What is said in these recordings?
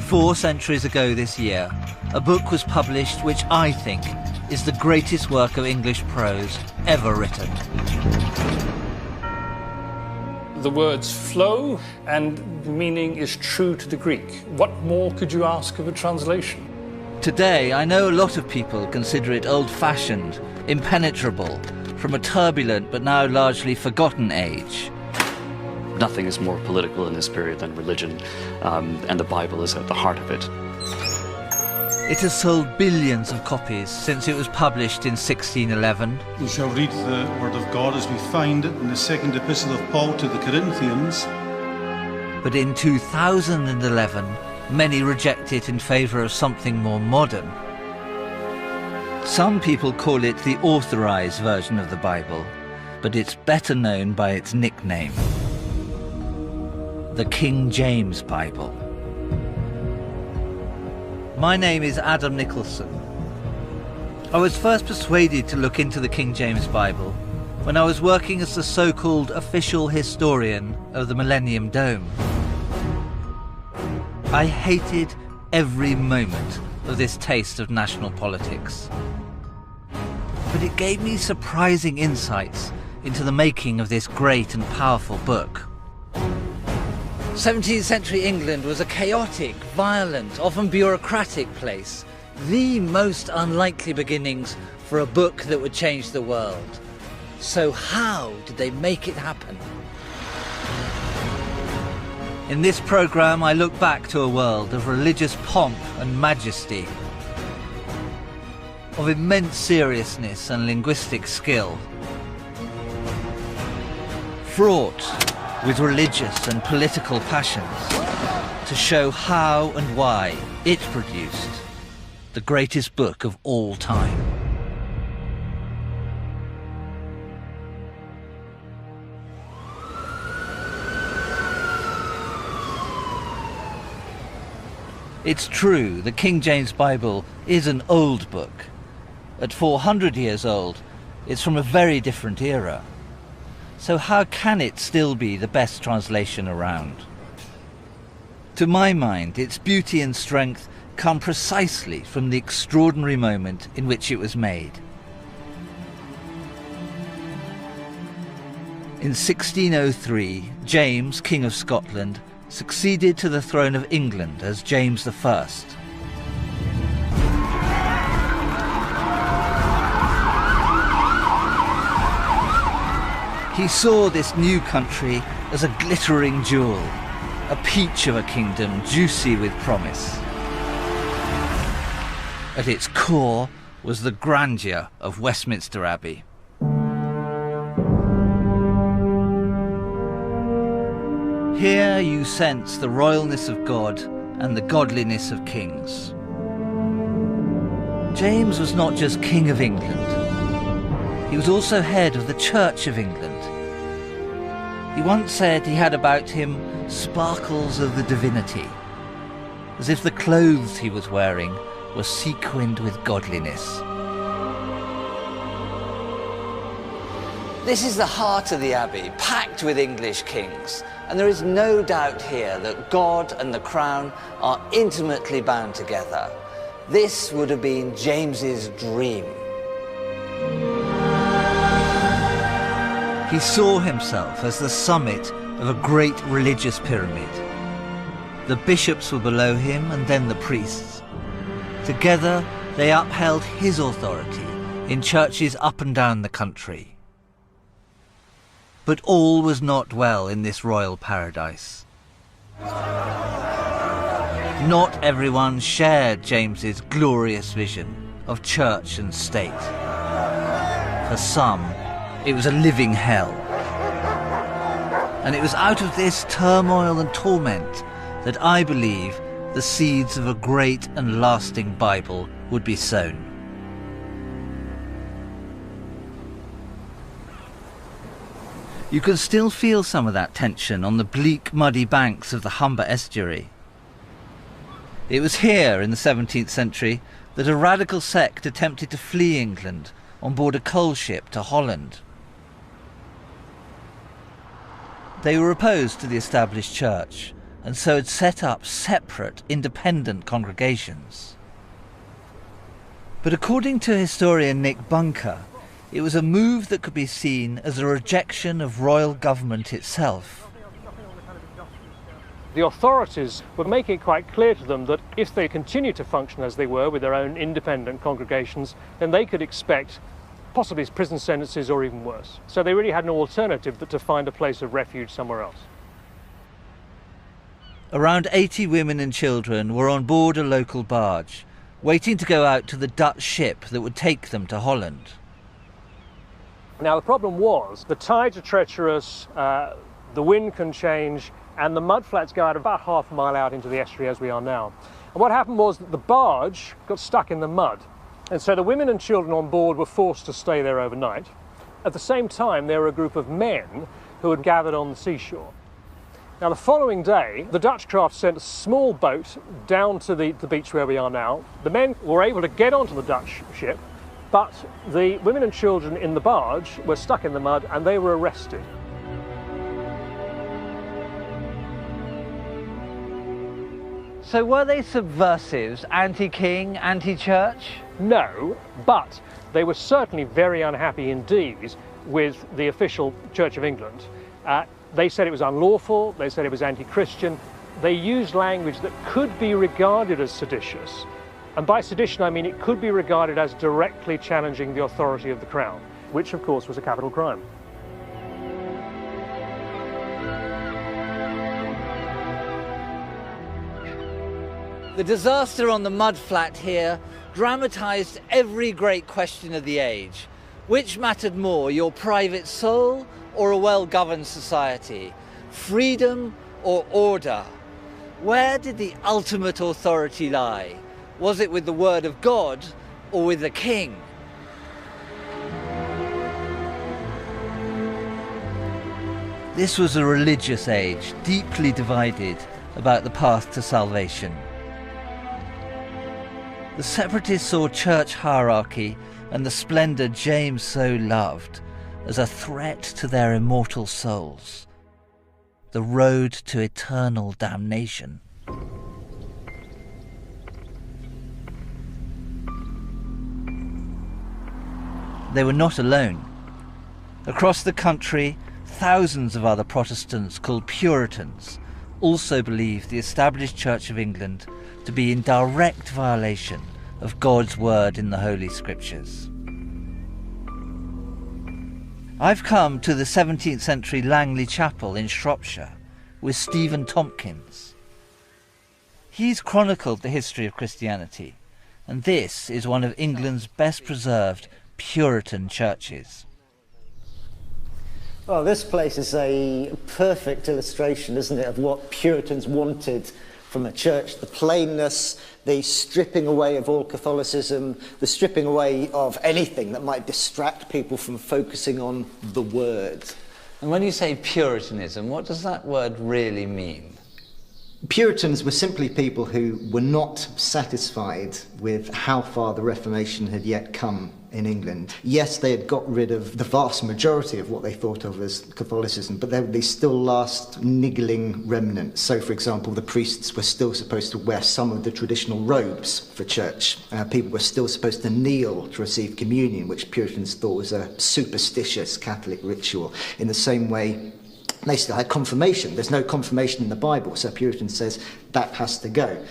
4 centuries ago this year, a book was published which I think is the greatest work of English prose ever written. The words flow and the meaning is true to the Greek. What more could you ask of a translation? Today, I know a lot of people consider it old-fashioned, impenetrable, from a turbulent but now largely forgotten age. Nothing is more political in this period than religion, and the Bible is at the heart of it. It has sold billions of copies since it was published in 1611. We shall read the Word of God as we find it in the second epistle of Paul to the Corinthians. But in 2011, many reject it in favour of something more modern. Some people call it the authorised version of the Bible, but it's better known by its nickname, the King James Bible. My name is Adam Nicholson. I was first persuaded to look into the King James Bible when I was working as the so-called official historian of the Millennium Dome. I hated every moment of this taste of national politics. But it gave me surprising insights into the making of this great and powerful book. 17th century England was a chaotic, violent, often bureaucratic place. The most unlikely beginnings for a book that would change the world. So how did they make it happen? In this programme, I look back to a world of religious pomp and majesty, of immense seriousness and linguistic skill, fraught with religious and political passions, to show how and why it produced the greatest book of all time. It's true, the King James Bible is an old book. At 400 years old, it's from a very different era. So how can it still be the best translation around? To my mind, its beauty and strength come precisely from the extraordinary moment in which it was made. In 1603, James, King of Scotland, succeeded to the throne of England as James I. He saw this new country as a glittering jewel, a peach of a kingdom juicy with promise. At its core was the grandeur of Westminster Abbey. Here you sense the royalness of God and the godliness of kings. James was not just King of England. He was also head of the Church of England. He once said he had about him sparkles of the divinity, as if the clothes he was wearing were sequined with godliness. This is the heart of the Abbey, packed with English kings, and there is no doubt here that God and the crown are intimately bound together. This would have been James's dream. He saw himself as the summit of a great religious pyramid. The bishops were below him and then the priests. Together they upheld his authority in churches up and down the country. But all was not well in this royal paradise. Not everyone shared James's glorious vision of church and state. For some, it was a living hell. And it was out of this turmoil and torment that I believe the seeds of a great and lasting Bible would be sown. You can still feel some of that tension on the bleak, muddy banks of the Humber estuary. It was here in the 17th century that a radical sect attempted to flee England on board a coal ship to Holland. They were opposed to the established church, and so had set up separate, independent congregations. But according to historian Nick Bunker, it was a move that could be seen as a rejection of royal government itself. The authorities were making it quite clear to them that if they continued to function as they were with their own independent congregations, then they could expect possibly prison sentences or even worse. So they really had no alternative but to find a place of refuge somewhere else. Around 80 women and children were on board a local barge, waiting to go out to the Dutch ship that would take them to Holland. Now the problem was the tides are treacherous, the wind can change, and the mudflats go out about half a mile out into the estuary as we are now. And what happened was that the barge got stuck in the mud, and so the women and children on board were forced to stay there overnight. At the same time, there were a group of men who had gathered on the seashore. Now the following day, the Dutch craft sent a small boat down to the beach where we are now. The men were able to get onto the Dutch ship, but the women and children in the barge were stuck in the mud and they were arrested. So were they subversives, anti-king, anti-church? No, but they were certainly very unhappy indeed with the official Church of England. They said it was unlawful, they said it was anti-Christian. They used language that could be regarded as seditious. And by sedition I mean it could be regarded as directly challenging the authority of the Crown, which of course was a capital crime. The disaster on the mudflat here dramatised every great question of the age. Which mattered more, your private soul or a well-governed society? Freedom or order? Where did the ultimate authority lie? Was it with the word of God or with the king? This was a religious age, deeply divided about the path to salvation. The separatists saw church hierarchy and the splendour James so loved as a threat to their immortal souls, the road to eternal damnation. They were not alone. Across the country, thousands of other Protestants called Puritans also believed the established Church of England to be in direct violation of God's word in the Holy Scriptures. I've come to the 17th century Langley Chapel in Shropshire with Stephen Tompkins. He's chronicled the history of Christianity, and this is one of England's best preserved Puritan churches. Well, this place is a perfect illustration, isn't it, of what Puritans wanted from a church. The plainness, the stripping away of all Catholicism, the stripping away of anything that might distract people from focusing on the Word. And when you say Puritanism, what does that word really mean? Puritans were simply people who were not satisfied with how far the Reformation had yet come in England. Yes, they had got rid of the vast majority of what they thought of as Catholicism, but there were these still last niggling remnants. So, for example, the priests were still supposed to wear some of the traditional robes for church. People were still supposed to kneel to receive communion, which Puritans thought was a superstitious Catholic ritual. In the same way, they still had confirmation. There's no confirmation in the Bible, so Puritan says that has to go.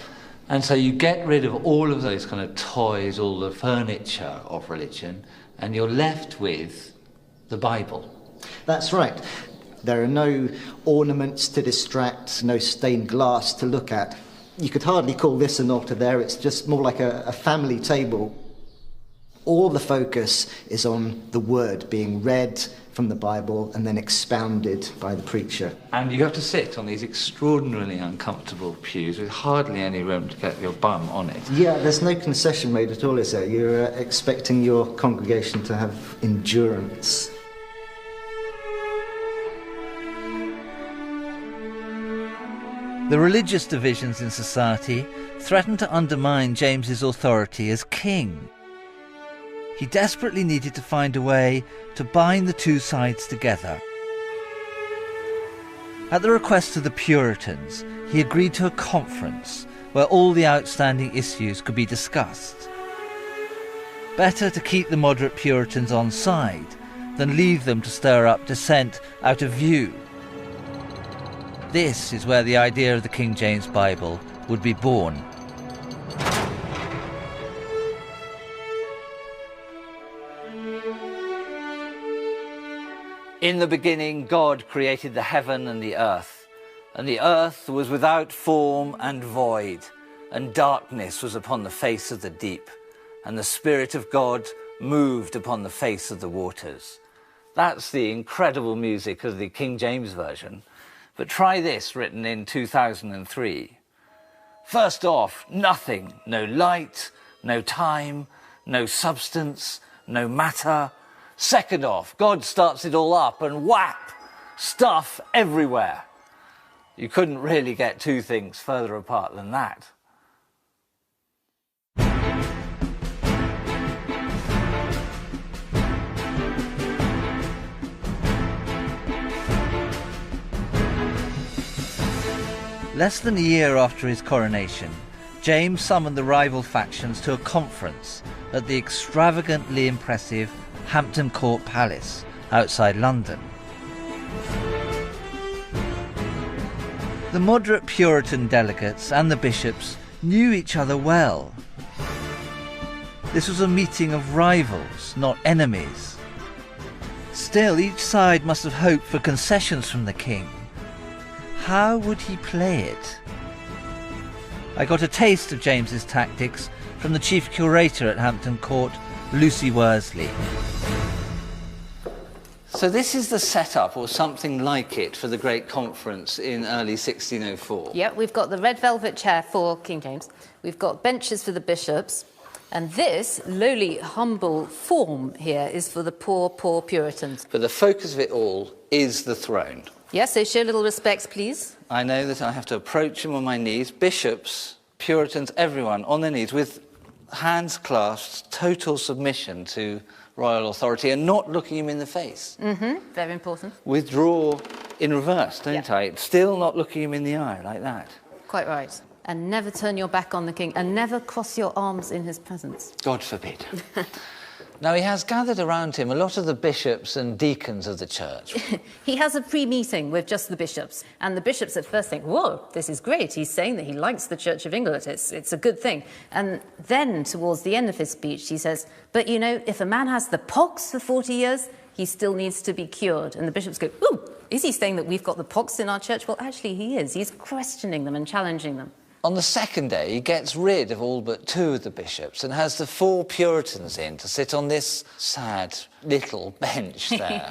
And so you get rid of all of those kind of toys, all the furniture of religion, and you're left with the Bible. That's right. There are no ornaments to distract, no stained glass to look at. You could hardly call this an altar there, it's just more like a family table. All the focus is on the word being read from the Bible and then expounded by the preacher. And you have to sit on these extraordinarily uncomfortable pews with hardly any room to get your bum on it. Yeah, there's no concession made at all, is there? You're expecting your congregation to have endurance. The religious divisions in society threatened to undermine James's authority as king. He desperately needed to find a way to bind the two sides together. At the request of the Puritans, he agreed to a conference where all the outstanding issues could be discussed. Better to keep the moderate Puritans on side than leave them to stir up dissent out of view. This is where the idea of the King James Bible would be born. In the beginning, God created the heaven and the earth was without form and void, and darkness was upon the face of the deep, and the Spirit of God moved upon the face of the waters. That's the incredible music of the King James Version. But try this, written in 2003. First off, nothing, no light, no time, no substance, no matter. Second off, God starts it all up and whap, stuff everywhere. You couldn't really get two things further apart than that. Less than a year after his coronation, James summoned the rival factions to a conference at the extravagantly impressive Hampton Court Palace outside London. The moderate Puritan delegates and the bishops knew each other well. This was a meeting of rivals, not enemies. Still, each side must have hoped for concessions from the king. How would he play it? I got a taste of James's tactics from the chief curator at Hampton Court, Lucy Worsley. So this is the setup, or something like it, for the great conference in early 1604. Yeah, we've got the red velvet chair for King James. We've got benches for the bishops. And this lowly, humble form here is for the poor, poor Puritans. But the focus of it all is the throne. Yes, so show little respects, please. I know that I have to approach him on my knees. Bishops, Puritans, everyone on their knees with hands clasped, total submission to royal authority and not looking him in the face. Very important. Withdraw in reverse, don't I? Still not looking him in the eye like that. Quite right. And never turn your back on the king and never cross your arms in his presence. God forbid. Now, he has gathered around him a lot of the bishops and deacons of the church. He has a pre-meeting with just the bishops, and the bishops at first think, whoa, this is great. He's saying that he likes the Church of England. It's a good thing. And then, towards the end of his speech, he says, but, you know, if a man has the pox for 40 years, he still needs to be cured. And the bishops go, ooh, is he saying that we've got the pox in our church? Well, actually, he is. He's questioning them and challenging them. On the second day, he gets rid of all but two of the bishops and has the 4 Puritans in to sit on this sad little bench there.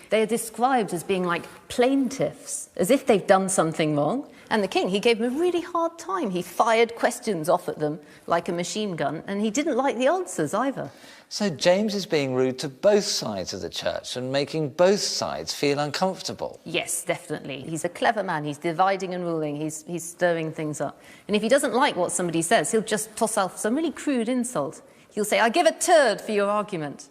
They are described as being like plaintiffs, as if they've done something wrong. And the king, he gave them a really hard time. He fired questions off at them like a machine gun, and he didn't like the answers either. So James is being rude to both sides of the church and making both sides feel uncomfortable. Yes, definitely. He's a clever man. He's dividing and ruling. He's stirring things up. And if he doesn't like what somebody says, he'll just toss out some really crude insult. He'll say, I give a turd for your argument.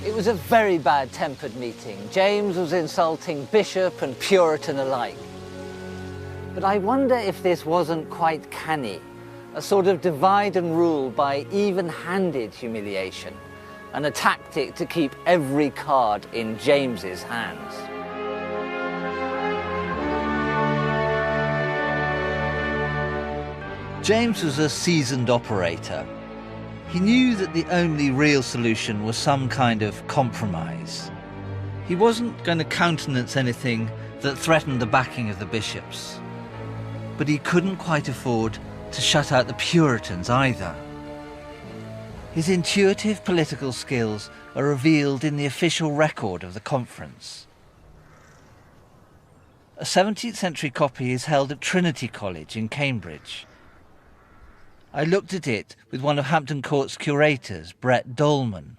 It was a very bad-tempered meeting. James was insulting bishop and Puritan alike. But I wonder if this wasn't quite canny, a sort of divide and rule by even-handed humiliation, and a tactic to keep every card in James's hands. James was a seasoned operator. He knew that the only real solution was some kind of compromise. He wasn't going to countenance anything that threatened the backing of the bishops. But he couldn't quite afford to shut out the Puritans either. His intuitive political skills are revealed in the official record of the conference. A 17th century copy is held at Trinity College in Cambridge. I looked at it with one of Hampton Court's curators, Brett Dolman.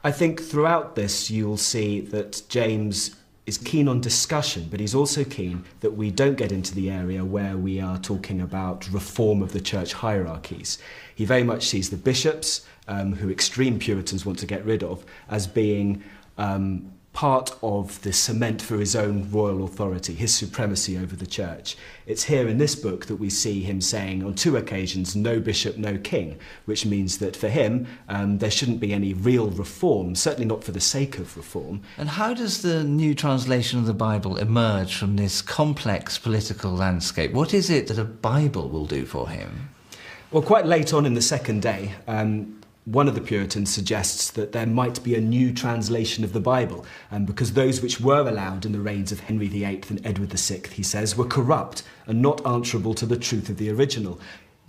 I think throughout this you'll see that James is keen on discussion, but he's also keen that we don't get into the area where we are talking about reform of the church hierarchies. He very much sees the bishops, who extreme Puritans want to get rid of, as being part of the cement for his own royal authority, his supremacy over the church. It's here in this book that we see him saying on 2 occasions, no bishop, no king, which means that for him there shouldn't be any real reform, certainly not for the sake of reform. And how does the new translation of the Bible emerge from this complex political landscape? What is it that a Bible will do for him? Well, quite late on in the second day, one of the Puritans suggests that there might be a new translation of the Bible, because those which were allowed in the reigns of Henry VIII and Edward VI, he says, were corrupt and not answerable to the truth of the original.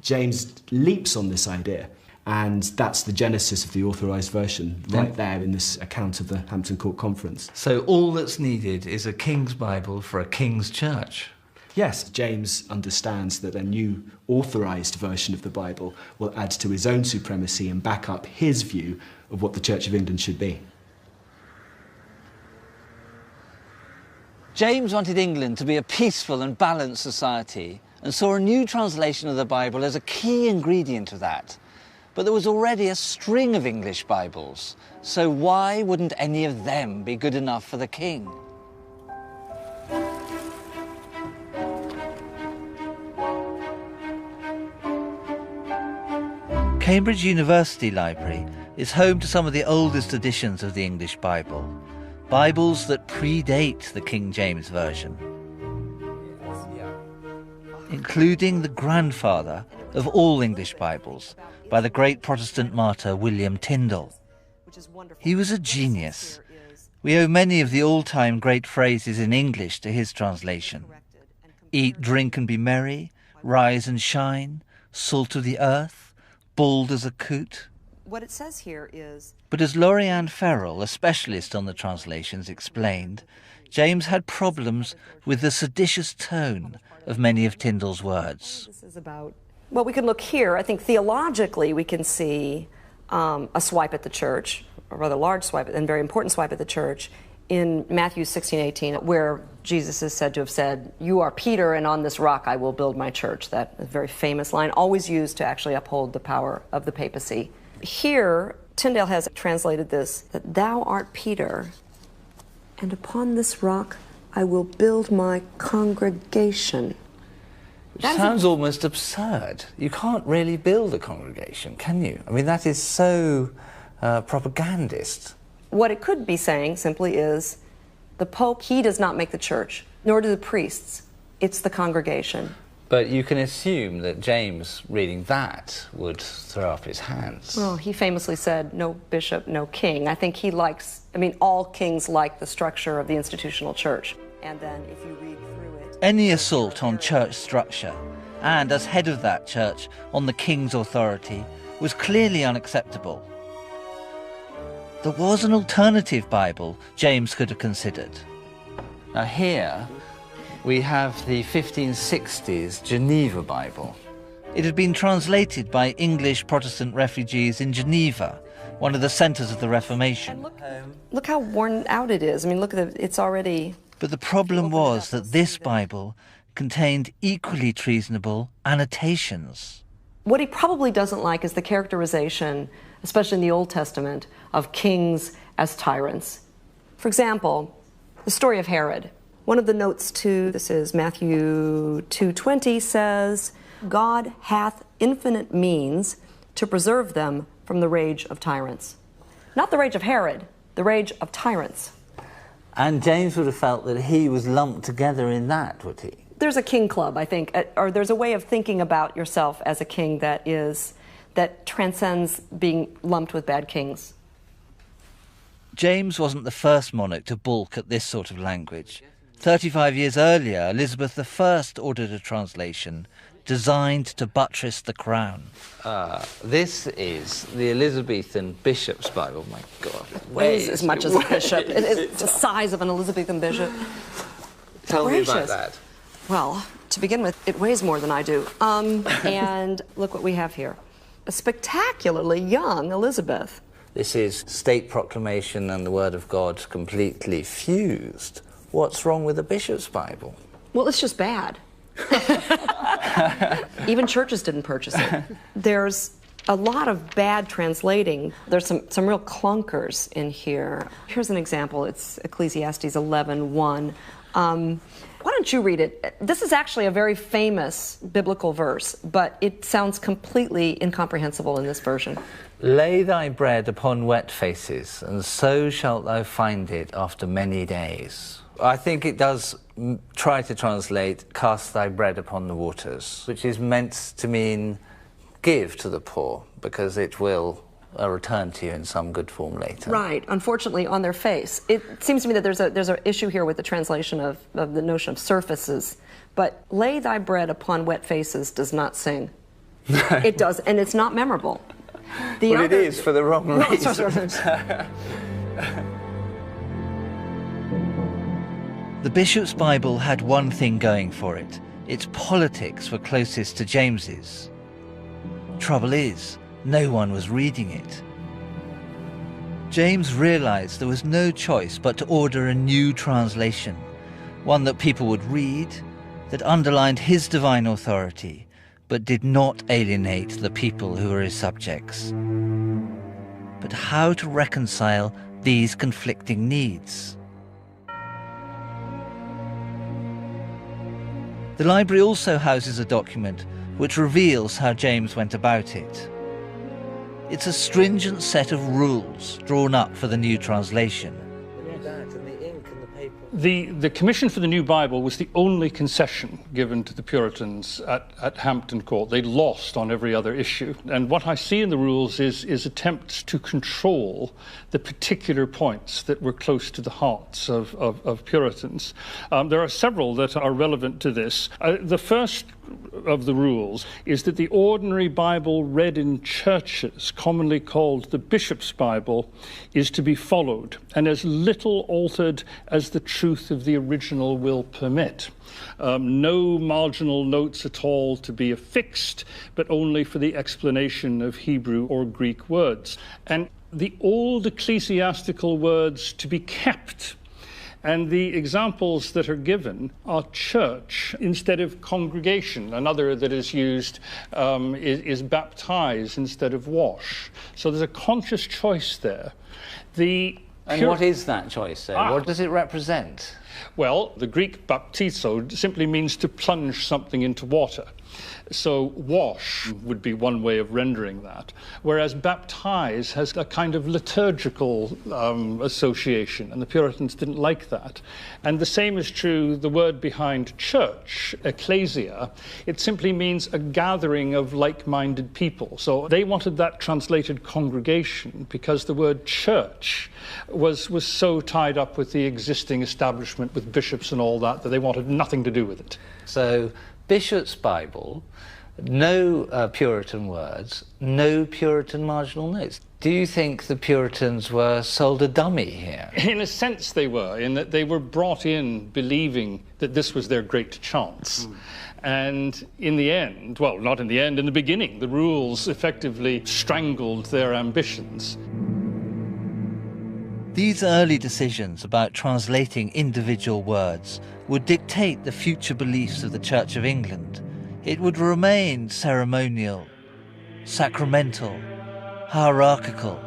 James leaps on this idea, and that's the genesis of the authorised version, right there in this account of the Hampton Court Conference. So all that's needed is a king's Bible for a king's church. Yes, James understands that a new authorised version of the Bible will add to his own supremacy and back up his view of what the Church of England should be. James wanted England to be a peaceful and balanced society and saw a new translation of the Bible as a key ingredient of that. But there was already a string of English Bibles, so why wouldn't any of them be good enough for the king? Cambridge University Library is home to some of the oldest editions of the English Bible, Bibles that predate the King James Version, including the grandfather of all English Bibles by the great Protestant martyr William Tyndale. He was a genius. We owe many of the all-time great phrases in English to his translation. Eat, drink and be merry, rise and shine, salt of the earth, bald as a coot. What it says here is... But as Lori-Ann Ferrell, a specialist on the translations, explained, James had problems with the seditious tone of many of Tyndale's words. This is about... Well, we can look here. I think theologically we can see a swipe at the church, a rather large swipe, and very important swipe at the church, in Matthew 16:18, where Jesus is said to have said, "You are Peter, and on this rock I will build my church." That is a very famous line, always used to actually uphold the power of the papacy. Here, Tyndale has translated this, that thou art Peter, and upon this rock I will build my congregation. Which sounds almost absurd. You can't really build a congregation, can you? I mean, that is so propagandist. What it could be saying simply is, the Pope, he does not make the church, nor do the priests. It's the congregation. But you can assume that James, reading that, would throw up his hands. Well, he famously said, no bishop, no king. I think he likes, all kings like the structure of the institutional church. And then if you read through it... Any assault on church structure, and as head of that church, on the king's authority, was clearly unacceptable. There was an alternative Bible James could have considered. Now here we have the 1560s Geneva Bible. It had been translated by English Protestant refugees in Geneva, one of the centres of the Reformation. Look how worn out it is. Look at it, it's already... But the problem was that this Bible contained equally treasonable annotations. What he probably doesn't like is the characterization, especially in the Old Testament, of kings as tyrants. For example, the story of Herod. One of the notes to this is Matthew 2:20 says, God hath infinite means to preserve them from the rage of tyrants. Not the rage of Herod, the rage of tyrants. And James would have felt that he was lumped together in that, would he? There's a king club, I think, or there's a way of thinking about yourself as a king that transcends being lumped with bad kings. James wasn't the first monarch to balk at this sort of language. 35 years earlier, Elizabeth I ordered a translation designed to buttress the crown. This is the Elizabethan Bishop's Bible. My God. It weighs as much as a bishop. It's the size of an Elizabethan bishop. Tell me about that. Well, to begin with, it weighs more than I do. And look what we have here. A spectacularly young Elizabeth. This is state proclamation and the Word of God completely fused. What's wrong with the Bishop's Bible? Well, it's just bad. Even churches didn't purchase it. There's a lot of bad translating. There's some real clunkers in here. Here's an example. It's Ecclesiastes 11:1. Why don't you read it? This is actually a very famous biblical verse, but it sounds completely incomprehensible in this version. Lay thy bread upon wet faces, and so shalt thou find it after many days. I think it does try to translate, cast thy bread upon the waters, which is meant to mean give to the poor, because it will return to you in some good form later. Right, unfortunately on their face. It seems to me that there's an issue here with the translation of the notion of surfaces, but lay thy bread upon wet faces does not sing. It does, and it's not memorable. But it is for the wrong reason. The Bishop's Bible had one thing going for it. Its politics were closest to James's. Trouble is, no one was reading it. James realized there was no choice but to order a new translation, one that people would read, that underlined his divine authority, but did not alienate the people who were his subjects. But how to reconcile these conflicting needs? The library also houses a document which reveals how James went about it. It's a stringent set of rules drawn up for the new translation. The commission for the New Bible was the only concession given to the Puritans at Hampton Court. They lost on every other issue. And what I see in the rules is attempts to control the particular points that were close to the hearts of Puritans. There are several that are relevant to this. The first of the rules is that the ordinary Bible read in churches, commonly called the Bishop's Bible, is to be followed and as little altered as the truth of the original will permit. No marginal notes at all to be affixed, but only for the explanation of Hebrew or Greek words. And the old ecclesiastical words to be kept. And the examples that are given are church instead of congregation. Another that is used is baptize instead of wash. So there's a conscious choice there. And what is that choice, though? What does it represent? Well, the Greek baptizo simply means to plunge something into water. So wash would be one way of rendering that, whereas baptize has a kind of liturgical association, and the Puritans didn't like that. And the same is true, the word behind church, ecclesia, it simply means a gathering of like-minded people. So they wanted that translated congregation because the word church was so tied up with the existing establishment with bishops and all that they wanted nothing to do with it. So Bishop's Bible, no Puritan words, no Puritan marginal notes. Do you think the Puritans were sold a dummy here? In a sense they were, in that they were brought in believing that this was their great chance. And in the end, well, not in the end, in the beginning, the rules effectively strangled their ambitions. These early decisions about translating individual words would dictate the future beliefs of the Church of England. It would remain ceremonial, sacramental, hierarchical,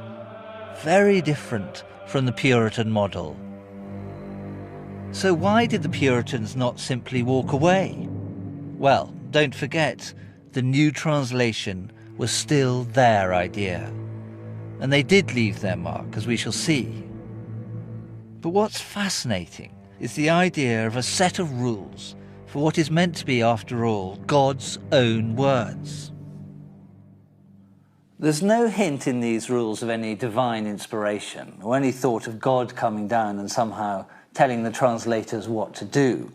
very different from the Puritan model. So why did the Puritans not simply walk away? Well, don't forget, the new translation was still their idea. And they did leave their mark, as we shall see. But what's fascinating is the idea of a set of rules for what is meant to be, after all, God's own words. There's no hint in these rules of any divine inspiration, or any thought of God coming down and somehow telling the translators what to do,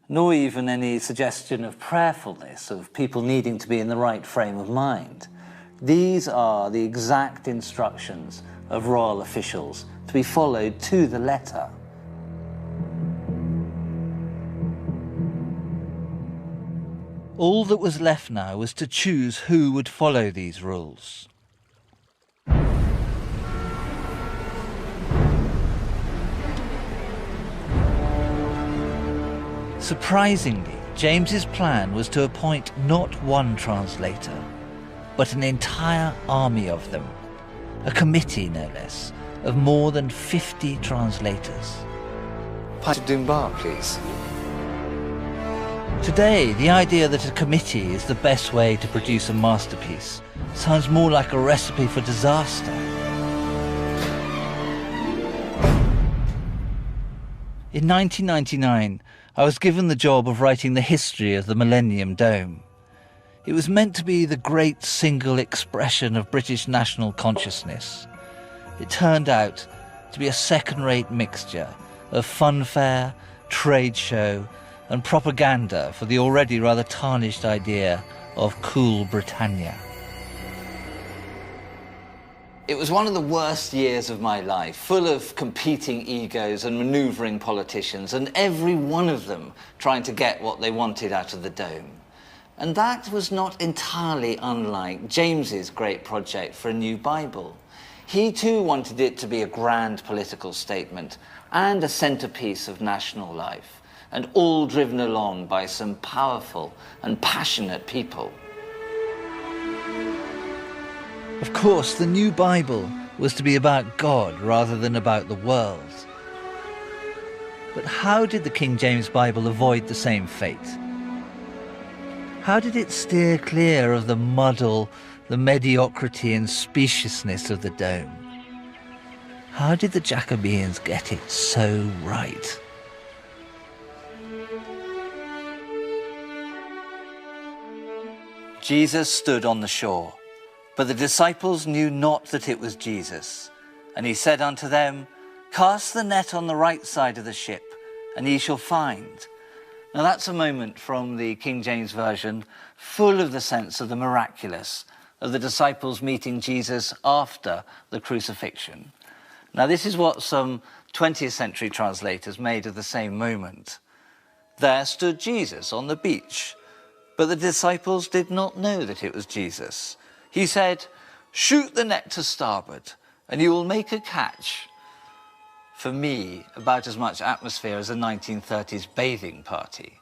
nor even any suggestion of prayerfulness, of people needing to be in the right frame of mind. These are the exact instructions of royal officials, to be followed to the letter. All that was left now was to choose who would follow these rules. Surprisingly, James's plan was to appoint not one translator, but an entire army of them, a committee no less, of more than 50 translators. Pint of Dunbar, please. Today, the idea that a committee is the best way to produce a masterpiece sounds more like a recipe for disaster. In 1999, I was given the job of writing the history of the Millennium Dome. It was meant to be the great single expression of British national consciousness. It turned out to be a second-rate mixture of funfair, trade show, and propaganda for the already rather tarnished idea of cool Britannia. It was one of the worst years of my life, full of competing egos and manoeuvring politicians, and every one of them trying to get what they wanted out of the Dome. And that was not entirely unlike James's great project for a new Bible. He too wanted it to be a grand political statement and a centrepiece of national life, and all driven along by some powerful and passionate people. Of course, the new Bible was to be about God rather than about the world. But how did the King James Bible avoid the same fate? How did it steer clear of the muddle, the mediocrity and speciousness of the Dome? How did the Jacobeans get it so right? Jesus stood on the shore, but the disciples knew not that it was Jesus. And he said unto them, Cast the net on the right side of the ship, and ye shall find. Now that's a moment from the King James Version full of the sense of the miraculous, of the disciples meeting Jesus after the crucifixion. Now this is what some 20th century translators made of the same moment. There stood Jesus on the beach, but the disciples did not know that it was Jesus. He said, Shoot the net to starboard, and you will make a catch. For me, about as much atmosphere as a 1930s bathing party.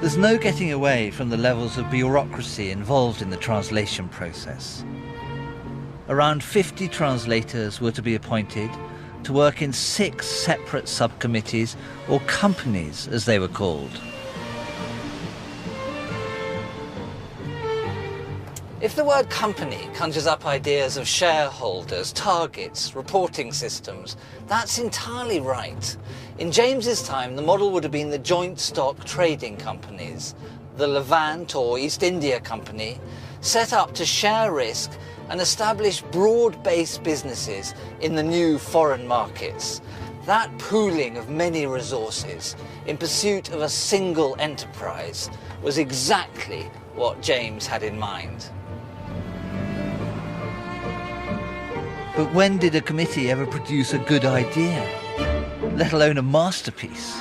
There's no getting away from the levels of bureaucracy involved in the translation process. Around 50 translators were to be appointed to work in 6 separate subcommittees, or companies as they were called. If the word company conjures up ideas of shareholders, targets, reporting systems, that's entirely right. In James's time, the model would have been the joint stock trading companies, the Levant or East India Company, set up to share risk and establish broad-based businesses in the new foreign markets. That pooling of many resources in pursuit of a single enterprise was exactly what James had in mind. But when did a committee ever produce a good idea, let alone a masterpiece?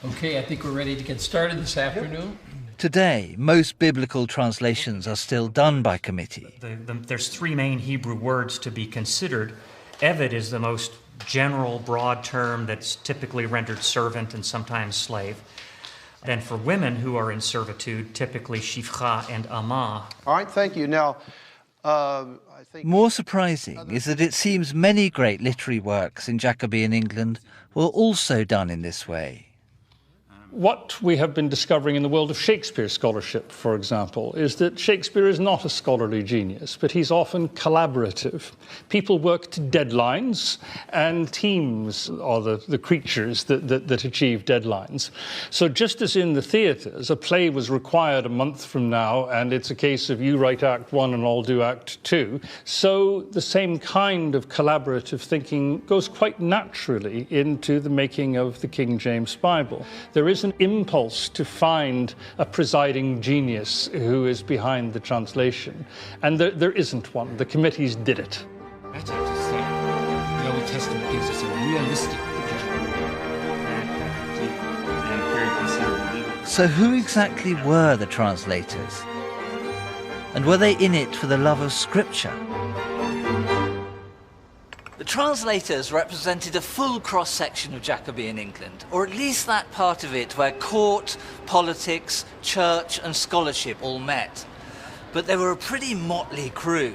Okay, I think we're ready to get started this afternoon. Today, most biblical translations are still done by committee. There's 3 main Hebrew words to be considered. Eved is the most general, broad term that's typically rendered servant and sometimes slave. Then for women who are in servitude, typically shifcha and amah. All right, thank you. Now, I think... More surprising is that it seems many great literary works in Jacobean England were also done in this way. What we have been discovering in the world of Shakespeare scholarship, for example, is that Shakespeare is not a scholarly genius, but he's often collaborative. People work to deadlines, and teams are the creatures that achieve deadlines. So just as in the theatres, a play was required a month from now, and it's a case of you write Act 1 and I'll do Act 2, so the same kind of collaborative thinking goes quite naturally into the making of the King James Bible. There is an impulse to find a presiding genius who is behind the translation, and there isn't one. The committees did it. Better to say the Old Testament gives us a realistic picture So who exactly were the translators? And were they in it for the love of Scripture? The translators represented a full cross-section of Jacobean England, or at least that part of it where court, politics, church and scholarship all met. But they were a pretty motley crew.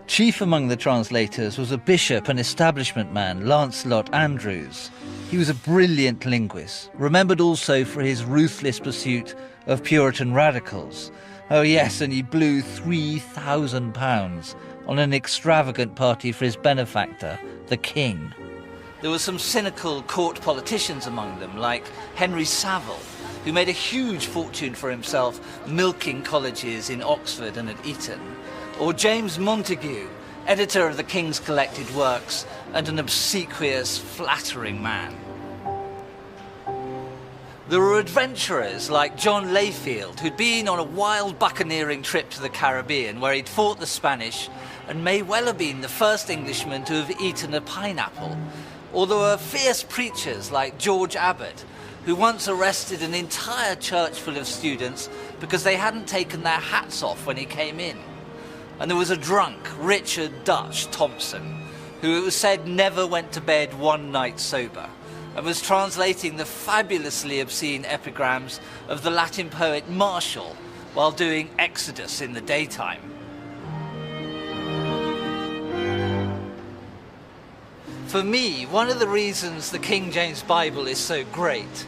Chief among the translators was a bishop and establishment man, Lancelot Andrewes. He was a brilliant linguist, remembered also for his ruthless pursuit of Puritan radicals. Oh yes, and he blew £3,000 on an extravagant party for his benefactor, the king. There were some cynical court politicians among them, like Henry Savile, who made a huge fortune for himself milking colleges in Oxford and at Eton, or James Montague, editor of the King's Collected Works and an obsequious, flattering man. There were adventurers like John Layfield, who'd been on a wild buccaneering trip to the Caribbean where he'd fought the Spanish and may well have been the first Englishman to have eaten a pineapple. Or there were fierce preachers like George Abbott, who once arrested an entire church full of students because they hadn't taken their hats off when he came in. And there was a drunk, Richard Dutch Thompson, who it was said never went to bed one night sober, and was translating the fabulously obscene epigrams of the Latin poet Martial while doing Exodus in the daytime. For me, one of the reasons the King James Bible is so great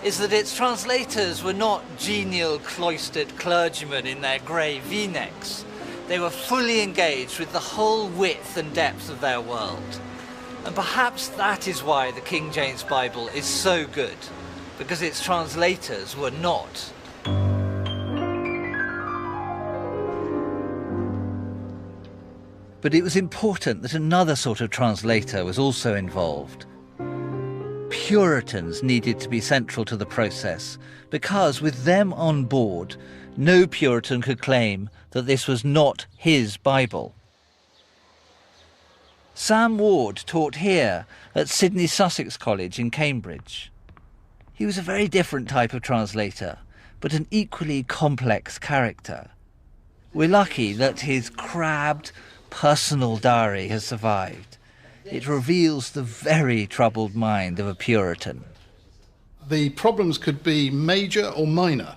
is that its translators were not genial cloistered clergymen in their grey V-necks. They were fully engaged with the whole width and depth of their world. And perhaps that is why the King James Bible is so good, because its translators were not. But it was important that another sort of translator was also involved. Puritans needed to be central to the process, because with them on board, no Puritan could claim that this was not his Bible. Sam Ward taught here at Sidney Sussex College in Cambridge. He was a very different type of translator, but an equally complex character. We're lucky that his crabbed, personal diary has survived. It reveals the very troubled mind of a Puritan. The problems could be major or minor.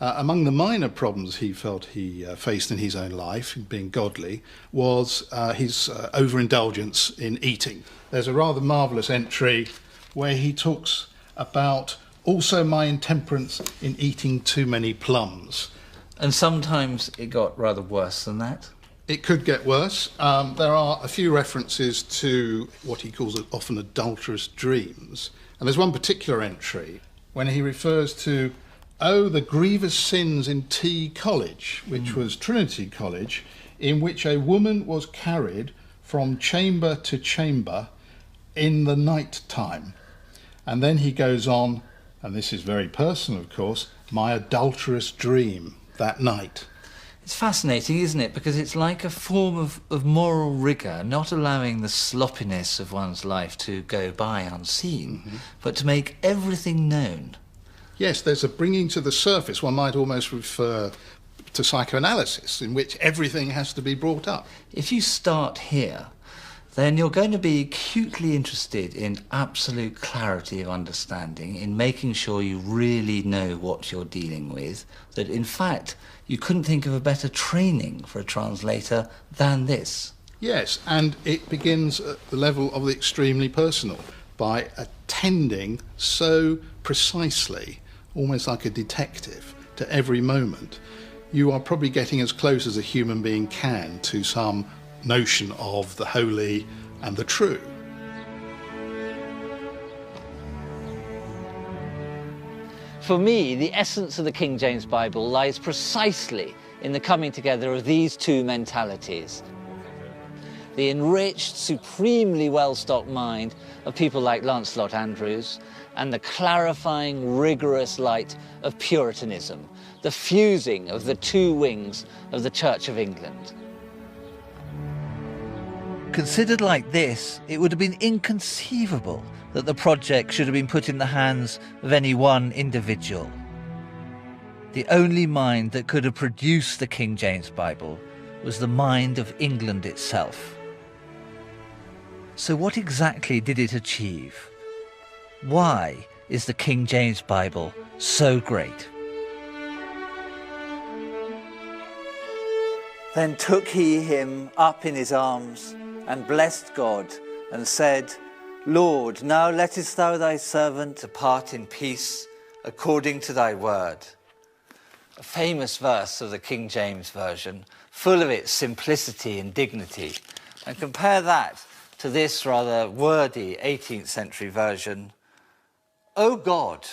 Among the minor problems he felt he faced in his own life, being godly, was his overindulgence in eating. There's a rather marvellous entry where he talks about also my intemperance in eating too many plums. And sometimes it got rather worse than that? It could get worse. There are a few references to what he calls often adulterous dreams. And there's one particular entry when he refers to the grievous sins in T College, which was Trinity College, in which a woman was carried from chamber to chamber in the night time. And then he goes on, and this is very personal, of course, my adulterous dream that night. It's fascinating, isn't it? Because it's like a form of moral rigour, not allowing the sloppiness of one's life to go by unseen, but to make everything known. Yes, there's a bringing to the surface. One might almost refer to psychoanalysis, in which everything has to be brought up. If you start here, then you're going to be acutely interested in absolute clarity of understanding, in making sure you really know what you're dealing with, that in fact you couldn't think of a better training for a translator than this. Yes, and it begins at the level of the extremely personal, by attending so precisely, almost like a detective, to every moment. You are probably getting as close as a human being can to some notion of the holy and the true. For me, the essence of the King James Bible lies precisely in the coming together of these two mentalities. The enriched, supremely well-stocked mind of people like Lancelot Andrewes, and the clarifying, rigorous light of Puritanism, the fusing of the two wings of the Church of England. Considered like this, it would have been inconceivable that the project should have been put in the hands of any one individual. The only mind that could have produced the King James Bible was the mind of England itself. So what exactly did it achieve? Why is the King James Bible so great? Then took he him up in his arms, and blessed God, and said, Lord, now lettest thou thy servant depart in peace, according to thy word. A famous verse of the King James Version, full of its simplicity and dignity. And compare that to this rather wordy 18th century version. O God,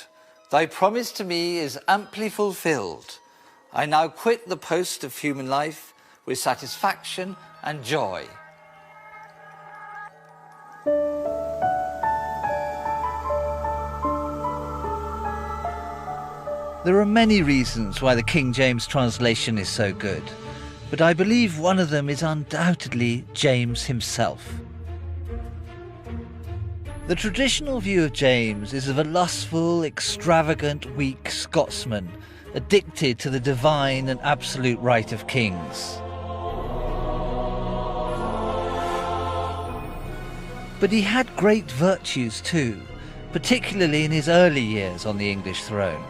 thy promise to me is amply fulfilled. I now quit the post of human life with satisfaction and joy. There are many reasons why the King James translation is so good, but I believe one of them is undoubtedly James himself. The traditional view of James is of a lustful, extravagant, weak Scotsman, addicted to the divine and absolute right of kings. But he had great virtues too, particularly in his early years on the English throne.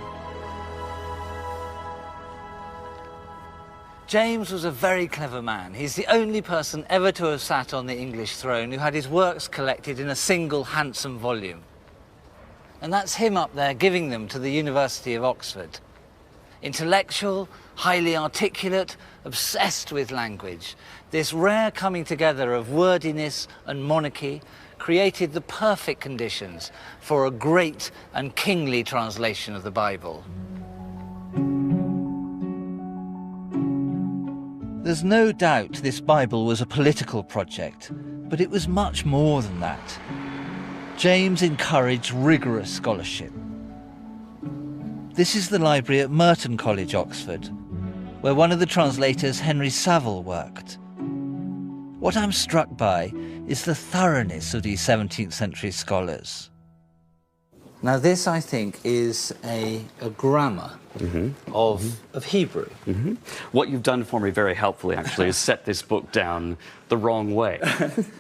James was a very clever man. He's the only person ever to have sat on the English throne who had his works collected in a single handsome volume. And that's him up there giving them to the University of Oxford. Intellectual, highly articulate, obsessed with language. This rare coming together of wordiness and monarchy created the perfect conditions for a great and kingly translation of the Bible. There's no doubt this Bible was a political project, but it was much more than that. James encouraged rigorous scholarship. This is the library at Merton College, Oxford, where one of the translators, Henry Saville, worked. What I'm struck by is the thoroughness of these 17th century scholars. Now this, I think, is a grammar of Hebrew. What you've done for me very helpfully, actually, is set this book down the wrong way.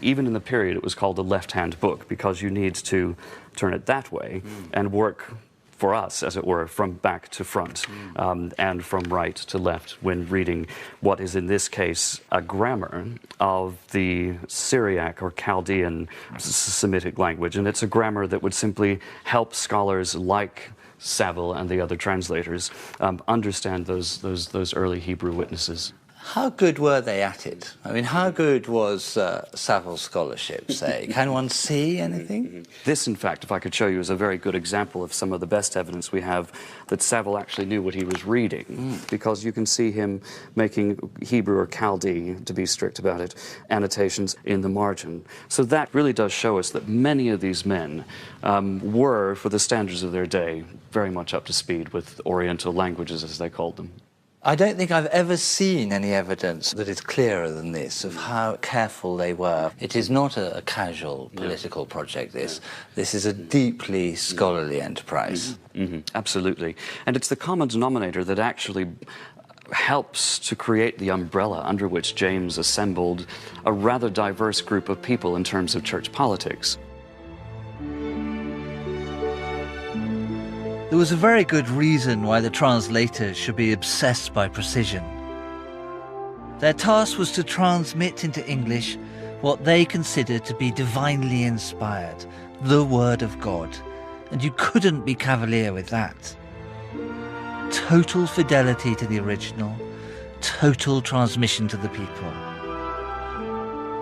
Even in the period, it was called a left-hand book, because you need to turn it that way and work for us, as it were, from back to front and from right to left when reading what is in this case a grammar of the Syriac or Chaldean Semitic language. And it's a grammar that would simply help scholars like Saville and the other translators understand those early Hebrew witnesses. How good were they at it? I mean, how good was Saville's scholarship, say? Can one see anything? This, in fact, if I could show you, is a very good example of some of the best evidence we have that Saville actually knew what he was reading, because you can see him making Hebrew or Chaldee, to be strict about it, annotations in the margin. So that really does show us that many of these men were, for the standards of their day, very much up to speed with Oriental languages, as they called them. I don't think I've ever seen any evidence that is clearer than this of how careful they were. It is not a casual political project, this. This is a deeply scholarly enterprise. Absolutely. And it's the common denominator that actually helps to create the umbrella under which James assembled a rather diverse group of people in terms of church politics. There was a very good reason why the translators should be obsessed by precision. Their task was to transmit into English what they considered to be divinely inspired, the Word of God, and you couldn't be cavalier with that. Total fidelity to the original, total transmission to the people.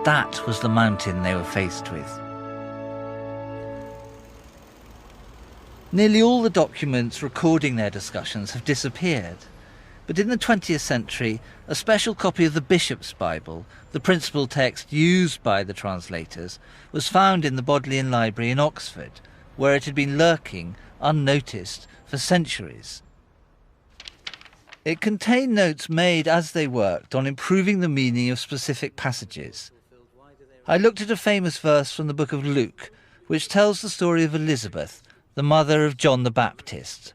That was the mountain they were faced with. Nearly all the documents recording their discussions have disappeared, but in the 20th century, a special copy of the Bishop's Bible, the principal text used by the translators, was found in the Bodleian Library in Oxford, where it had been lurking, unnoticed, for centuries. It contained notes made as they worked on improving the meaning of specific passages. I looked at a famous verse from the book of Luke, which tells the story of Elizabeth, the mother of John the Baptist.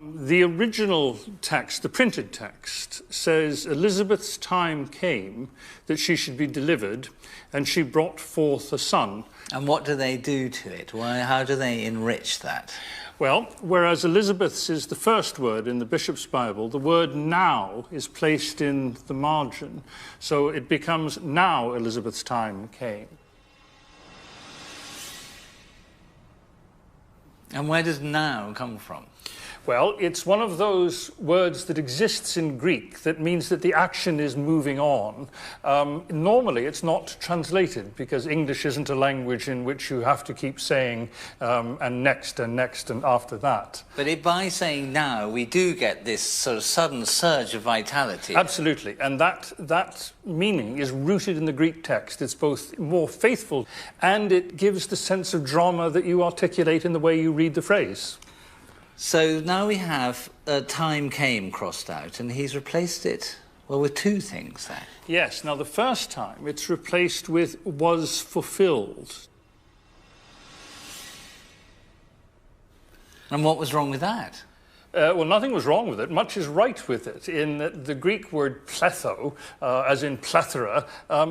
The original text, the printed text, says Elizabeth's time came that she should be delivered, and she brought forth a son. And what do they do to it? How do they enrich that? Well, whereas Elizabeth's is the first word in the Bishop's Bible, the word now is placed in the margin. So it becomes now Elizabeth's time came. And where does now come from? Well, it's one of those words that exists in Greek that means that the action is moving on. Normally, it's not translated because English isn't a language in which you have to keep saying and next and after that. But by saying now, we do get this sort of sudden surge of vitality. Absolutely, and that meaning is rooted in the Greek text. It's both more faithful and it gives the sense of drama that you articulate in the way you read the phrase. So now we have time came crossed out, and he's replaced it, well, with two things there. Yes, now the first time it's replaced with was fulfilled. And what was wrong with that? Well, nothing was wrong with it. Much is right with it. In the Greek word pletho, as in plethora,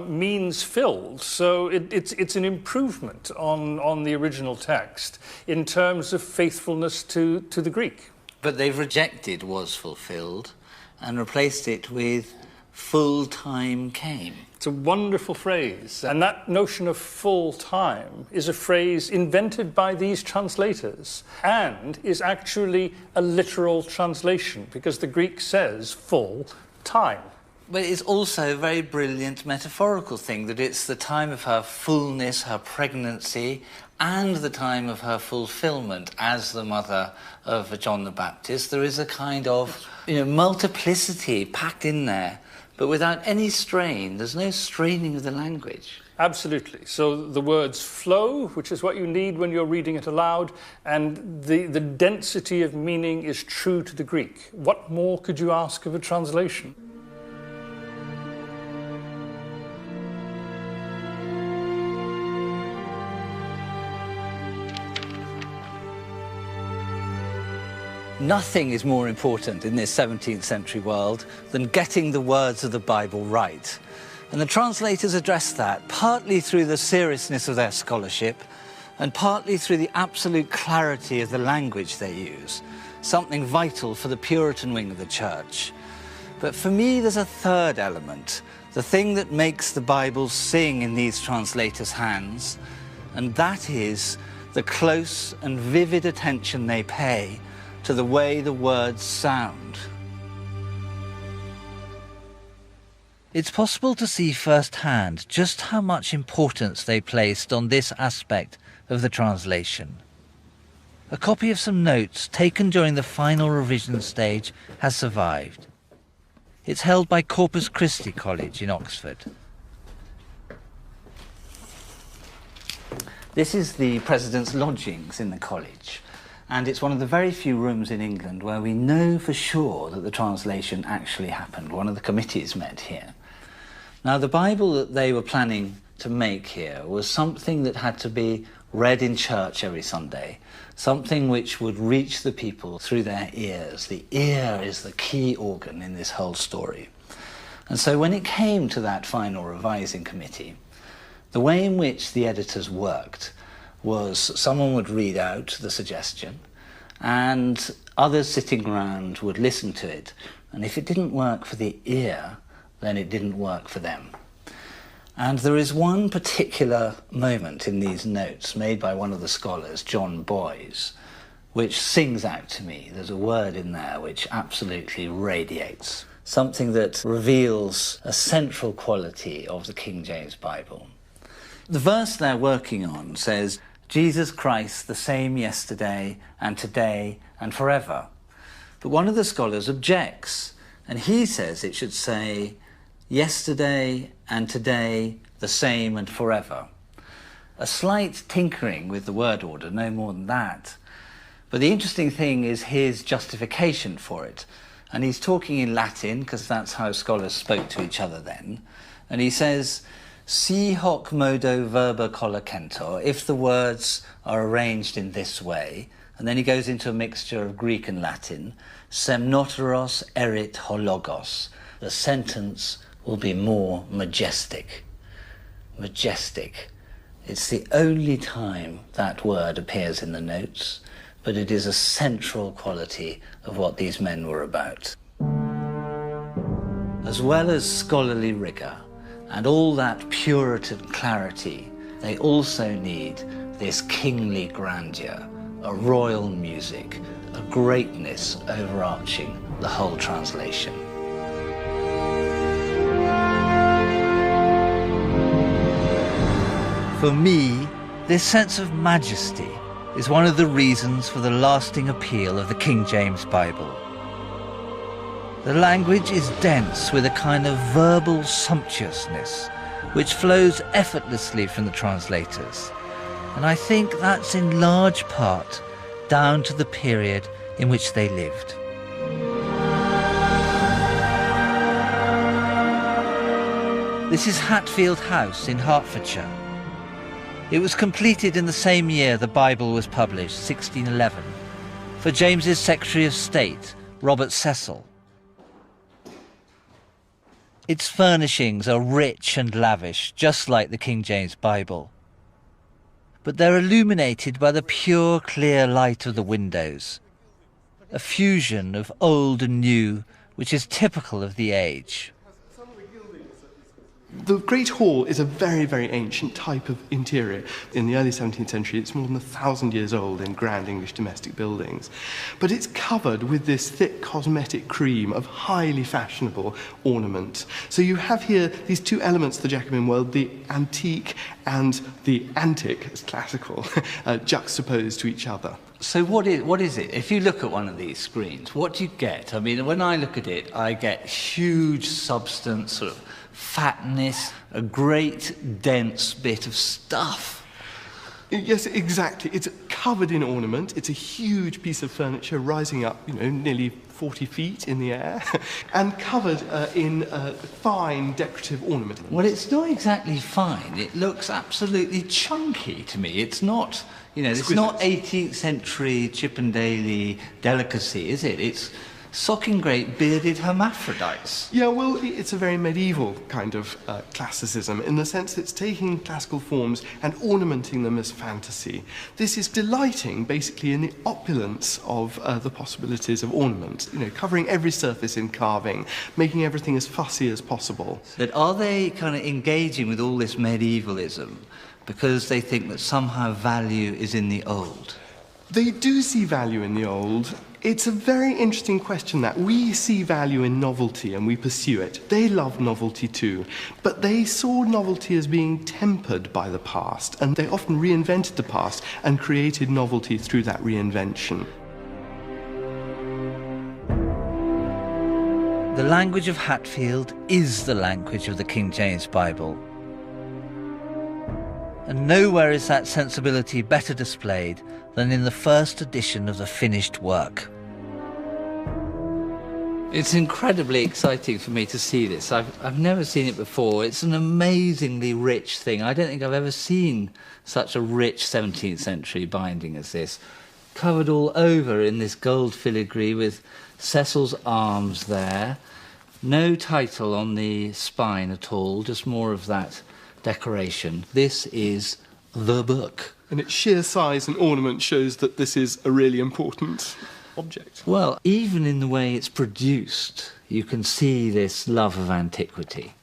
means filled. So it's an improvement on the original text in terms of faithfulness to the Greek. But they've rejected was fulfilled and replaced it with full time came. It's a wonderful phrase. And that notion of full time is a phrase invented by these translators and is actually a literal translation because the Greek says full time. But it's also a very brilliant metaphorical thing that it's the time of her fullness, her pregnancy, and the time of her fulfillment as the mother of John the Baptist. There is a kind of multiplicity packed in there, but without any strain. There's no straining of the language. Absolutely. So the words flow, which is what you need when you're reading it aloud, and the density of meaning is true to the Greek. What more could you ask of a translation? Nothing is more important in this 17th century world than getting the words of the Bible right. And the translators address that partly through the seriousness of their scholarship and partly through the absolute clarity of the language they use, something vital for the Puritan wing of the church. But for me, there's a third element, the thing that makes the Bible sing in these translators' hands, and that is the close and vivid attention they pay to the way the words sound. It's possible to see firsthand just how much importance they placed on this aspect of the translation. A copy of some notes taken during the final revision stage has survived. It's held by Corpus Christi College in Oxford. This is the president's lodgings in the college. And it's one of the very few rooms in England where we know for sure that the translation actually happened. One of the committees met here. Now, the Bible that they were planning to make here was something that had to be read in church every Sunday, something which would reach the people through their ears. The ear is the key organ in this whole story. And so when it came to that final revising committee, the way in which the editors worked was someone would read out the suggestion and others sitting around would listen to it. And if it didn't work for the ear, then it didn't work for them. And there is one particular moment in these notes made by one of the scholars, John Boyes, which sings out to me. There's a word in there which absolutely radiates, something that reveals a central quality of the King James Bible. The verse they're working on says, Jesus Christ the same yesterday and today and forever. But one of the scholars objects, and he says it should say, yesterday and today the same and forever. A slight tinkering with the word order, no more than that. But the interesting thing is his justification for it. And he's talking in Latin, because that's how scholars spoke to each other then. And he says, Si hoc modo verba collocentor, if the words are arranged in this way, and then he goes into a mixture of Greek and Latin, semnoteros erit hologos. The sentence will be more majestic. Majestic. It's the only time that word appears in the notes, but it is a central quality of what these men were about. As well as scholarly rigour and all that Puritan clarity, they also need this kingly grandeur, a royal music, a greatness overarching the whole translation. For me, this sense of majesty is one of the reasons for the lasting appeal of the King James Bible. The language is dense with a kind of verbal sumptuousness which flows effortlessly from the translators, and I think that's in large part down to the period in which they lived. This is Hatfield House in Hertfordshire. It was completed in the same year the Bible was published, 1611, for James's Secretary of State, Robert Cecil. Its furnishings are rich and lavish, just like the King James Bible. But they're illuminated by the pure, clear light of the windows, a fusion of old and new, which is typical of the age. The Great Hall is a very, very ancient type of interior. In the early 17th century, it's more than 1,000 years old in grand English domestic buildings. But it's covered with this thick cosmetic cream of highly fashionable ornament. So you have here these two elements of the Jacobin world, the antique and the antic, as classical, juxtaposed to each other. So what is it? If you look at one of these screens, what do you get? I mean, when I look at it, I get huge substance, sort of fatness, a great dense bit of stuff. Yes, exactly. It's covered in ornament. It's a huge piece of furniture rising up, nearly 40 feet in the air, and covered in fine decorative ornament. Well, it's not exactly fine. It looks absolutely chunky to me. It's not, it's not 18th century Chippendale delicacy, is it? It's socking great bearded hermaphrodites. Yeah, well, it's a very medieval kind of classicism in the sense that it's taking classical forms and ornamenting them as fantasy. This is delighting, basically, in the opulence of the possibilities of ornament, covering every surface in carving, making everything as fussy as possible. But are they kind of engaging with all this medievalism because they think that somehow value is in the old? They do see value in the old. It's a very interesting question that we see value in novelty and we pursue it. They love novelty too, but they saw novelty as being tempered by the past, and they often reinvented the past and created novelty through that reinvention. The language of Hatfield is the language of the King James Bible. And nowhere is that sensibility better displayed than in the first edition of the finished work. It's incredibly exciting for me to see this. I've never seen it before. It's an amazingly rich thing. I don't think I've ever seen such a rich 17th century binding as this. Covered all over in this gold filigree with Cecil's arms there. No title on the spine at all, just more of that decoration. This is the book. And its sheer size and ornament shows that this is a really important object. Well, even in the way it's produced, you can see this love of antiquity.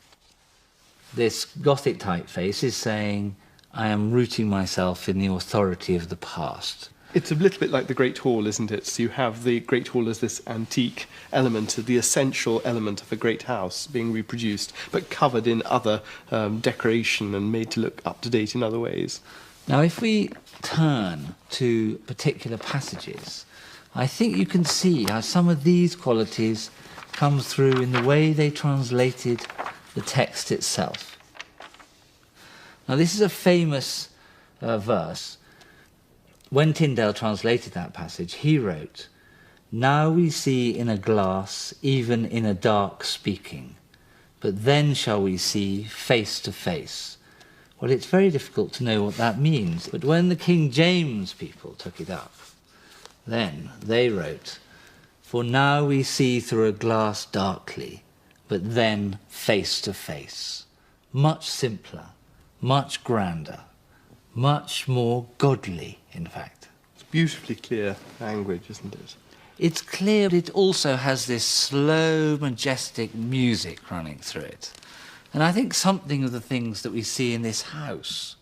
This Gothic typeface is saying, I am rooting myself in the authority of the past. It's a little bit like the Great Hall, isn't it? So you have the Great Hall as this antique element, the essential element of a great house being reproduced, but covered in other decoration and made to look up to date in other ways. Now, if we turn to particular passages, I think you can see how some of these qualities come through in the way they translated the text itself. Now, this is a famous verse. When Tyndale translated that passage, he wrote, "Now we see in a glass, even in a dark speaking, but then shall we see face to face. Well, it's very difficult to know what that means, but when the King James people took it up, then they wrote, "For now we see through a glass darkly, but then face to face." Much simpler, much grander, much more godly, in fact. It's beautifully clear language, isn't it? It's clear, but it also has this slow, majestic music running through it. And I think something of the things that we see in this house,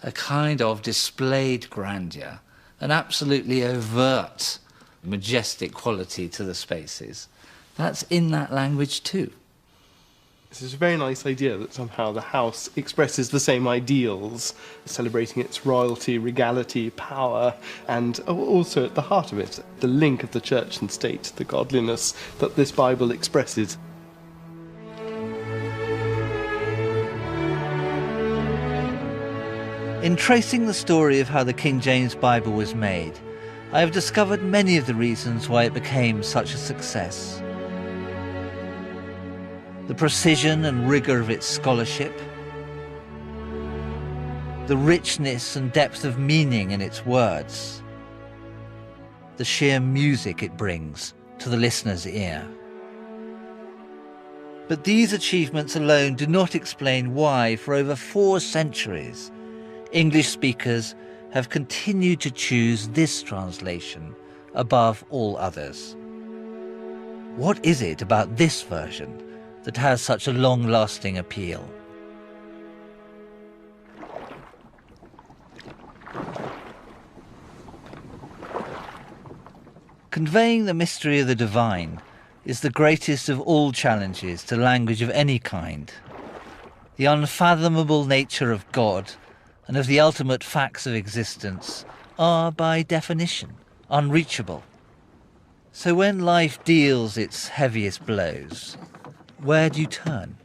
a kind of displayed grandeur, an absolutely overt, majestic quality to the spaces, that's in that language too. This is a very nice idea that somehow the house expresses the same ideals, celebrating its royalty, regality, power, and also at the heart of it, the link of the church and state, the godliness that this Bible expresses. In tracing the story of how the King James Bible was made, I have discovered many of the reasons why it became such a success. The precision and rigour of its scholarship, the richness and depth of meaning in its words, the sheer music it brings to the listener's ear. But these achievements alone do not explain why, for over 4 centuries, English speakers have continued to choose this translation above all others. What is it about this version that has such a long-lasting appeal? Conveying the mystery of the divine is the greatest of all challenges to language of any kind. The unfathomable nature of God and of the ultimate facts of existence are, by definition, unreachable. So when life deals its heaviest blows, where do you turn?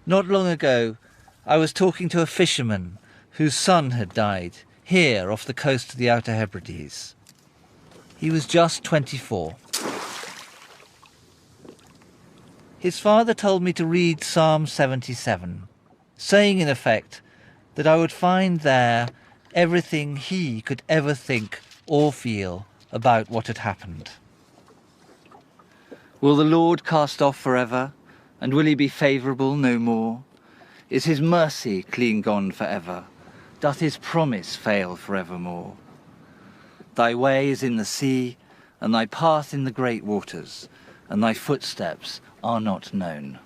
Not long ago, I was talking to a fisherman whose son had died here off the coast of the Outer Hebrides. He was just 24. His father told me to read Psalm 77, saying in effect that I would find there everything he could ever think or feel about what had happened. Will the Lord cast off forever, and will he be favourable no more? Is his mercy clean gone forever? Doth his promise fail forevermore? Thy way is in the sea, and thy path in the great waters, and thy footsteps are not known.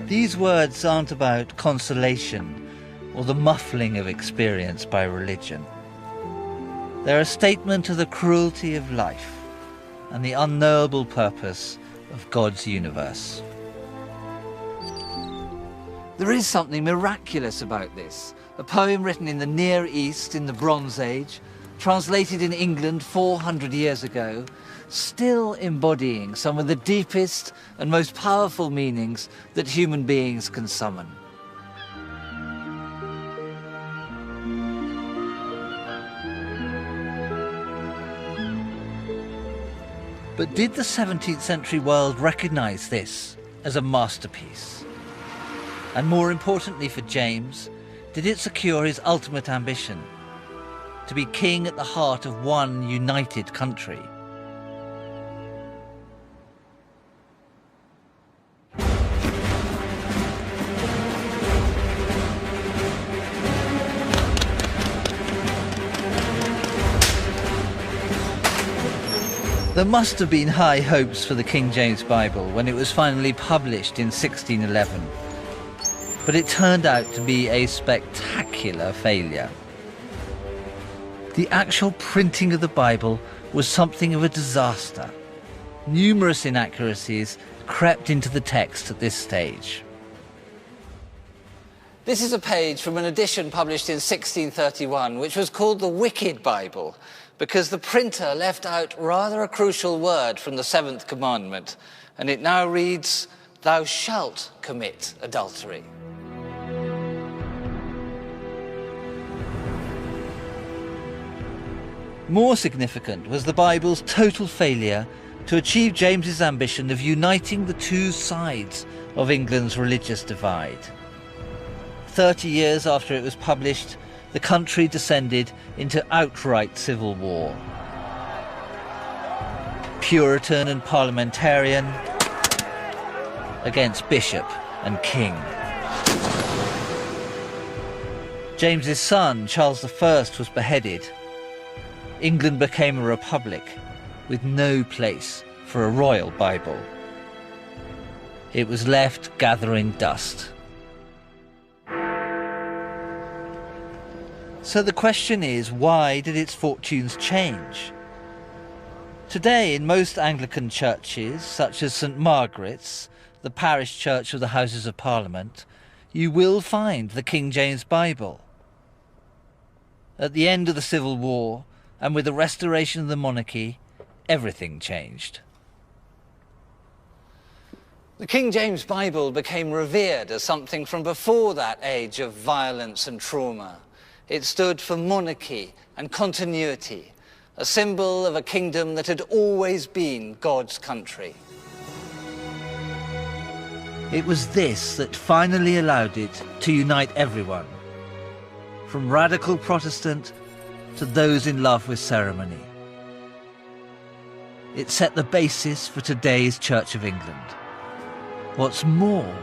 These words aren't about consolation or the muffling of experience by religion. They're a statement of the cruelty of life and the unknowable purpose of God's universe. There is something miraculous about this. A poem written in the Near East in the Bronze Age, translated in England 400 years ago, still embodying some of the deepest and most powerful meanings that human beings can summon. But did the 17th century world recognise this as a masterpiece? And more importantly for James, did it secure his ultimate ambition, to be king at the heart of one united country? There must have been high hopes for the King James Bible when it was finally published in 1611. But it turned out to be a spectacular failure. The actual printing of the Bible was something of a disaster. Numerous inaccuracies crept into the text at this stage. This is a page from an edition published in 1631, which was called the Wicked Bible, because the printer left out rather a crucial word from the 7th commandment, and it now reads, "Thou shalt commit adultery." More significant was the Bible's total failure to achieve James's ambition of uniting the two sides of England's religious divide. 30 years after it was published, the country descended into outright civil war. Puritan and parliamentarian against bishop and king. James's son, Charles I, was beheaded. England became a republic with no place for a royal Bible. It was left gathering dust. So the question is, why did its fortunes change? Today, in most Anglican churches, such as St Margaret's, the parish church of the Houses of Parliament, you will find the King James Bible. At the end of the Civil War, and with the restoration of the monarchy, everything changed. The King James Bible became revered as something from before that age of violence and trauma. It stood for monarchy and continuity, a symbol of a kingdom that had always been God's country. It was this that finally allowed it to unite everyone, from radical Protestant to those in love with ceremony. It set the basis for today's Church of England. What's more,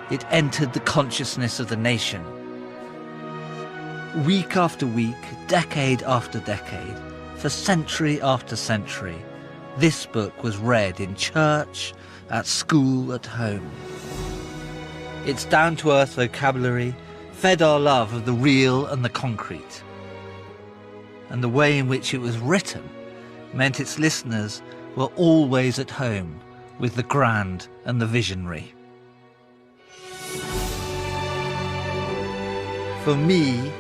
it entered the consciousness of the nation. Week after week, decade after decade, for century after century, this book was read in church, at school, at home. Its down-to-earth vocabulary fed our love of the real and the concrete. And the way in which it was written meant its listeners were always at home with the grand and the visionary. For me,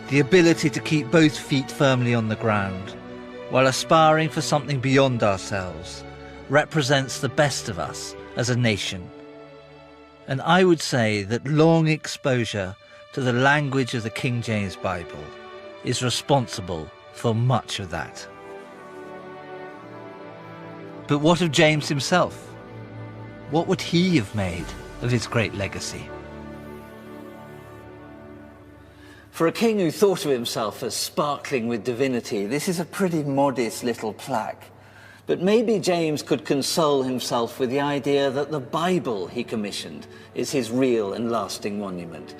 the ability to keep both feet firmly on the ground while aspiring for something beyond ourselves represents the best of us as a nation. And I would say that long exposure to the language of the King James Bible is responsible for much of that. But what of James himself? What would he have made of his great legacy? For a king who thought of himself as sparkling with divinity, this is a pretty modest little plaque. But maybe James could console himself with the idea that the Bible he commissioned is his real and lasting monument.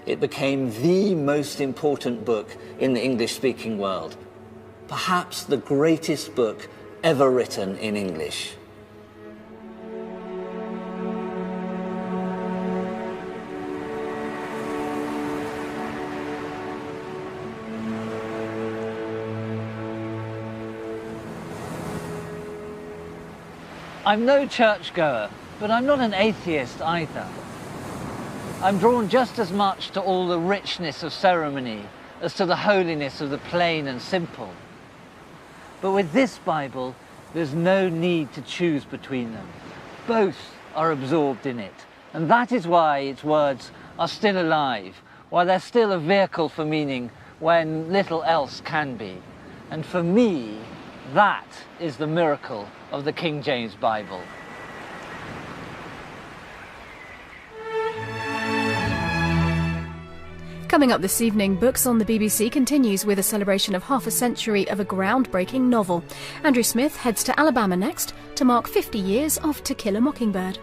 It became the most important book in the English-speaking world, perhaps the greatest book ever written in English. I'm no churchgoer, but I'm not an atheist either. I'm drawn just as much to all the richness of ceremony as to the holiness of the plain and simple. But with this Bible, there's no need to choose between them. Both are absorbed in it, and that is why its words are still alive, why they're still a vehicle for meaning when little else can be. And for me, that is the miracle of the King James Bible. Coming up this evening, Books on the BBC continues with a celebration of half a century of a groundbreaking novel. Andrew Smith heads to Alabama next to mark 50 years of To Kill a Mockingbird.